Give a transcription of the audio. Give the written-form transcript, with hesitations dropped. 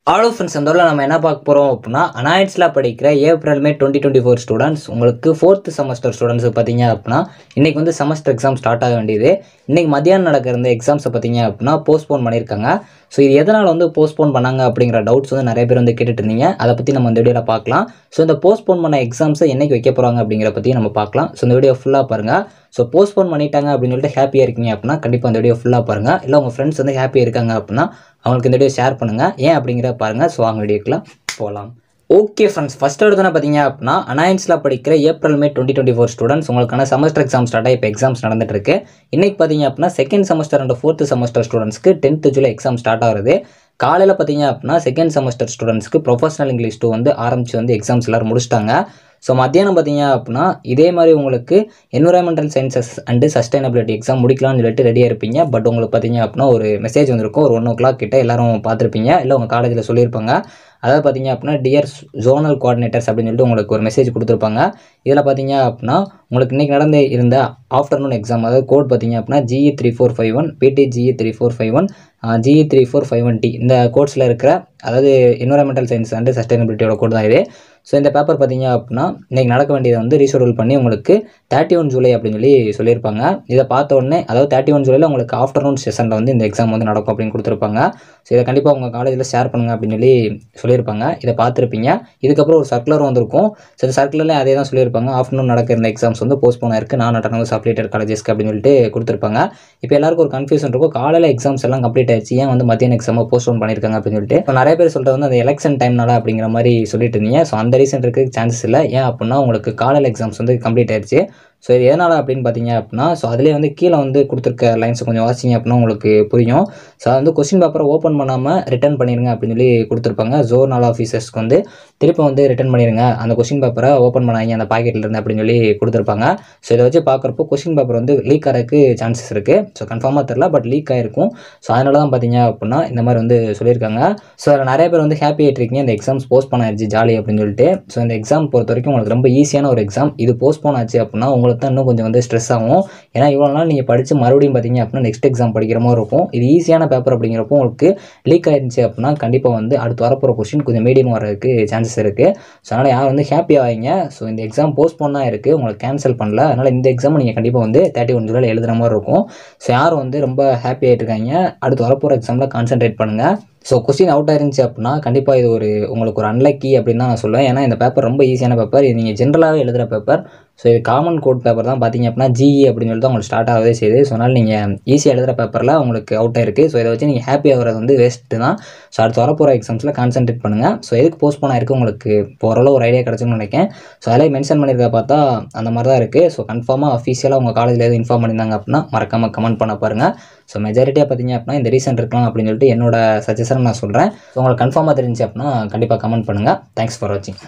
Hello friends, அந்த நம்ம என்ன பார்க்க போகிறோம் அப்படின்னா, அனாய்ட்ஸில் படிக்கிற ஏப்ரல் மே 2024 ஸ்டூடெண்ட்ஸ், உங்களுக்கு 4th செமஸ்டர் ஸ்டூடெண்ட்ஸு பார்த்தீங்க அப்படின்னா, இன்றைக்கி வந்து செமஸ்டர் எக்ஸாம் ஸ்டார்ட் ஆக வேண்டியது. இன்றைக்கி மத்தியானம் நடக்கிற இந்த எக்ஸாம்ஸை பார்த்தீங்க அப்படின்னா போஸ்ட்போன் பண்ணியிருக்காங்க. ஸோ இது எதனால் வந்து போஸ்ட்போன் பண்ணாங்க அப்படிங்கிற டவுட்ஸ் வந்து நிறைய பேர் வந்து கேட்டுட்டு இருந்தீங்க. அதை பற்றி நம்ம இந்த வீடியோவில் பார்க்கலாம். ஸோ இந்த போஸ்ட்போன் பண்ண எக்ஸாம்ஸை என்றைக்கு வைக்க போகிறாங்க அப்படிங்கிற பற்றி நம்ம பார்க்கலாம். ஸோ இந்த வீடியோ ஃபுல்லாக பாருங்கள். ஸோ போஸ்ட்போன் பண்ணிட்டாங்க அப்படின்னு சொல்லிட்டு ஹாப்பியாக இருக்கீங்க அப்படின்னா கண்டிப்பாக இந்த வீடியோ ஃபுல்லாக பாருங்கள். இல்லை உங்கள் ஃப்ரெண்ட்ஸ் வந்து ஹாப்பியாக இருக்காங்க அப்படின்னா அவங்களுக்கு இந்த வீடியோ ஷேர் பண்ணுங்கள். ஏன் அப்படிங்கிறத பாருங்கள். ஸோ அவங்க வீடியோக்கெலாம் போகலாம். ஓகே ஃப்ரெண்ட்ஸ், ஃபஸ்ட் எடுத்தோன்னே பார்த்தீங்க அப்படின்னா, அனாயன்ஸில் படிக்கிற ஏப்ரல் மே 2024 ஸ்டூடெண்ட்ஸ் உங்களுக்கான செமஸ்டர் எக்ஸாம் ஸ்டார்ட் ஆகி இப்போ எக்ஸாம்ஸ் நடந்துட்டு இருக்கு. இன்றைக்கி பார்த்தீங்க அப்படின்னா second semester and 4th semester ஸ்டூடெண்ட்ஸ்க்கு 10th ஜூலை எக்ஸாம் ஸ்டார்ட் ஆகுது. காலையில் பார்த்தீங்க அப்படின்னா செகண்ட் செமஸ்டர் ஸ்டூடெண்ட்ஸ்க்கு ப்ரொஃபஷனல் இங்கிலீஷ் 2 வந்து ஆரம்பித்து வந்து எக்ஸாம்ஸ் எல்லோரும் முடிச்சிட்டாங்க. ஸோ மத்தியானம் பார்த்தீங்க அப்படின்னா இதே மாதிரி உங்களுக்கு environmental sciences and sustainability exam முடிக்கலாம்னு சொல்லிட்டு ரெடியாக இருப்பீங்க. பட் உங்களுக்கு பார்த்தீங்க அப்படின்னா ஒரு மெசேஜ் வந்திருக்கும். ஒரு 1 o'clock கிட்ட எல்லோரும் பார்த்துருப்பீங்க. இல்லை உங்கள் காலேஜில் சொல்லியிருப்பாங்க. அதாவது பார்த்தீங்க அப்படின்னா டியர் ஜோனல் கோஆர்டினேட்டர்ஸ் அப்படின்னு சொல்லிட்டு உங்களுக்கு ஒரு மெசேஜ் கொடுத்துருப்பாங்க. இதில் பார்த்தீங்க அப்படின்னா உங்களுக்கு இன்றைக்கி நடந்து இருந்த ஆஃப்டர்நூன் எக்ஸாம், அதாவது கோட் பார்த்தீங்க அப்படின்னா GE 3451 PT GE 3451 GE 3451T இந்த கோட்ஸில் இருக்கிற, அதாவது என்விரான்மெண்டல் சயின்ஸ் அண்டு சஸ்டைனபிலிட்டியோட கோட் தான் இது. ஸோ இந்த பேப்பர் பார்த்தீங்க அப்படின்னா இன்றைக்கி நடக்க வேண்டியதை வந்து ரீஷெடியூல் பண்ணி உங்களுக்கு 31 ஜூலை அப்படின்னு சொல்லி சொல்லியிருப்பாங்க. இதை பார்த்த உடனே, அதாவது 31 ஜூலையில் உங்களுக்கு ஆஃப்டர்நூன் செஷனில் வந்து இந்த எக்ஸாம் வந்து நடக்கும் அப்படின்னு கொடுத்துருப்பாங்க. ஸோ இதை கண்டிப்பாக உங்கள் காலேஜில் ஷேர் பண்ணுங்கள் அப்படின்னு சொல்லி சொல்லியிருப்பாங்க. இதை பார்த்துருப்பீங்க. இதுக்கப்புறம் ஒரு சர்க்குலர் வந்திருக்கும். ஸோ இந்த சர்க்குலரில் அதே தான் சொல்லியிருப்பாங்க. ஆஃப்டர்நூன் நடக்கிற இந்த எக்ஸாம்ஸ் வந்து போஸ்ட்போன் ஆயிருக்கு நான் அட்டானமஸ் அஃபிலியேட்டட் காலேஜஸ்க்கு அப்படின்னு சொல்லிட்டு கொடுத்துருப்பாங்க. இப்போ எல்லாருக்கும் ஒரு கன்ஃபியூஷன் இருக்கும். காலையில் எக்ஸாம்ஸ் எல்லாம் கம்ப்ளீட் ஆயிடுச்சு, ஏன் வந்து மத்தியான எக்ஸாமை போஸ்ட்போன் பண்ணியிருக்காங்க அப்படின்னு சொல்லிட்டு. இப்போ நிறைய பேர் சொல்கிறது வந்து அந்த எலெக்ஷன் டைம்னால அப்படிங்கிற மாதிரி சொல்லிட்டு இருந்தீங்க. ஸோ அந்த ரீசன் இருக்கிறதுக்கு சான்சஸ் இல்லை. ஏன் அப்படின்னா உங்களுக்கு காலையில் எக்ஸாம்ஸ் வந்து கம்ப்ளீட் ஆயிடுச்சு. ஸோ இது எதனால் அப்படின்னு பார்த்தீங்க அப்படின்னா, ஸோ அதிலே வந்து கீழே வந்து கொடுத்துருக்க லைன்ஸை கொஞ்சம் வாசிங்க அப்படின்னா உங்களுக்கு புரியும். ஸோ அது வந்து கொஸ்டின் பேப்பரை ஓப்பன் பண்ணாமல் ரிட்டர்ன் பண்ணிடுங்க அப்படின்னு சொல்லி கொடுத்துருப்பாங்க. ஜோனல் ஆஃபீஸர்ஸ்க்கு வந்து திருப்பி வந்து ரிட்டர்ன் பண்ணிடுங்க, அந்த கொஸ்டின் பேப்பரை ஓப்பன் பண்ணாங்க அந்த பாக்கெட்டில் இருந்து அப்படின்னு சொல்லி கொடுத்துருப்பாங்க. ஸோ இதை வச்சு பார்க்குறப்போ கொஸ்டின் பேப்பர் வந்து லீக் ஆகிறதுக்கு சான்சஸ் இருக்குது. ஸோ கன்ஃபார்மாக தெரில, பட் லீக் ஆகிருக்கும். ஸோ அதனால தான் பார்த்தீங்க அப்படின்னா இந்த மாதிரி வந்து சொல்லியிருக்காங்க. ஸோ அதில் நிறைய பேர் வந்து ஹாப்பி ஆகிட்ருக்கீங்க, இந்த எக்ஸாம்ஸ் போஸ்ட்போன் ஆயிடுச்சு ஜாலி அப்படின்னு சொல்லிட்டு. ஸோ இந்த எக்ஸாம் பொறுத்த வரைக்கும் உங்களுக்கு ரொம்ப ஈஸியான ஒரு எக்ஸாம். இது போஸ்ட்போன் ஆச்சு அப்படின்னா உங்களுக்கு தான் இன்னும் கொஞ்சம் வந்து ஸ்ட்ரெஸ் ஆகும். ஏன்னா இவ்வளோ நாள் நீங்கள் படித்து மறுபடியும் பார்த்தீங்க அப்படின்னா நெக்ஸ்ட் எக்ஸாம் படிக்கிற மாதிரி இருக்கும். இது ஈஸியான பேப்பர் அப்படிங்கிறப்போ உங்களுக்கு லீக் ஆகிருந்துச்சு அப்படின்னா கண்டிப்பாக வந்து அடுத்து வரப்போகிற கொஸ்டின் கொஞ்சம் மீடியம் வரதுக்கு சான்சஸ் இருக்குது. ஸோ அதனால் யாரும் வந்து ஹாப்பி ஆகிங்க. ஸோ இந்த எக்ஸாம் போஸ்ட்போன் தான் இருக்குது, உங்களுக்கு கேன்சல் பண்ணல. அதனால் இந்த எக்ஸாம் நீங்கள் கண்டிப்பாக வந்து 31 ஜூலையில் எழுதுகிற மாதிரி இருக்கும். ஸோ யாரும் வந்து ரொம்ப ஹாப்பி ஆகிட்டு இருக்காங்க, அடுத்து வரப்போகிற எக்ஸாமில் கான்சென்ட்ரேட் பண்ணுங்கள். ஸோ கொஸ்டின் அவுட் ஆயிருந்துச்சு அப்படின்னா கண்டிப்பாக இது உங்களுக்கு ஒரு அன்லக்கி அப்படின்னு தான் நான் சொல்லுவேன். ஏன்னா இந்த பேப்பர் ரொம்ப ஈஸியான பேப்பர். இது நீங்கள் ஜென்ரலாகவே எழுதுகிற பேப்பர். ஸோ இது காமன் கோட் பேப்பர் தான். பார்த்தீங்க அப்படின்னா GE அப்படின்னு சொல்லிட்டு உங்களுக்கு ஸ்டார்ட் ஆகவே செய்யுது. ஸோ அதனால் நீங்கள் ஈஸியாக எழுதுகிற பேப்பரில் உங்களுக்கு அவுட் ஆயிருக்கு. ஸோ இதை வச்சு நீங்கள் ஹாப்பி ஆகிறது வந்து வேஸ்ட்டு தான். ஸோ அடுத்து வரப்போகிற எக்ஸாம்ஸில் கான்சென்ட்ரேட் பண்ணுங்கள். ஸோ எதுக்கு போஸ்ட்போன் ஆயிருக்கு உங்களுக்கு இப்போ ஓரளவு ஒரு ஐடியா கிடச்சுன்னு நினைக்கிறேன். ஸோ அதில் மென்ஷன் பண்ணியிருக்க பார்த்தா அந்த மாதிரி தான் இருக்குது. ஸோ கன்ஃபார்மாக அஃபீஷியலாக உங்கள் காலேஜில் எதுவும் இன்ஃபார்ம் பண்ணியிருந்தாங்க அப்படின்னா மறக்காமல் கமெண்ட் பண்ண பாருங்கள். ஸோ மெஜாரிட்டியாக பார்த்தீங்க அப்படின்னா இந்த ரீசன் இருக்கலாம் அப்படின்னு சொல்லிட்டு என்னோட சஜஷன் நான் சொல்கிறேன். ஸோ உங்களுக்கு கன்ஃபார்மாக தெரிஞ்சு அப்படின்னா கண்டிப்பாக கமெண்ட் பண்ணுங்கள். தேங்க்ஸ் ஃபார் வாட்சிங்.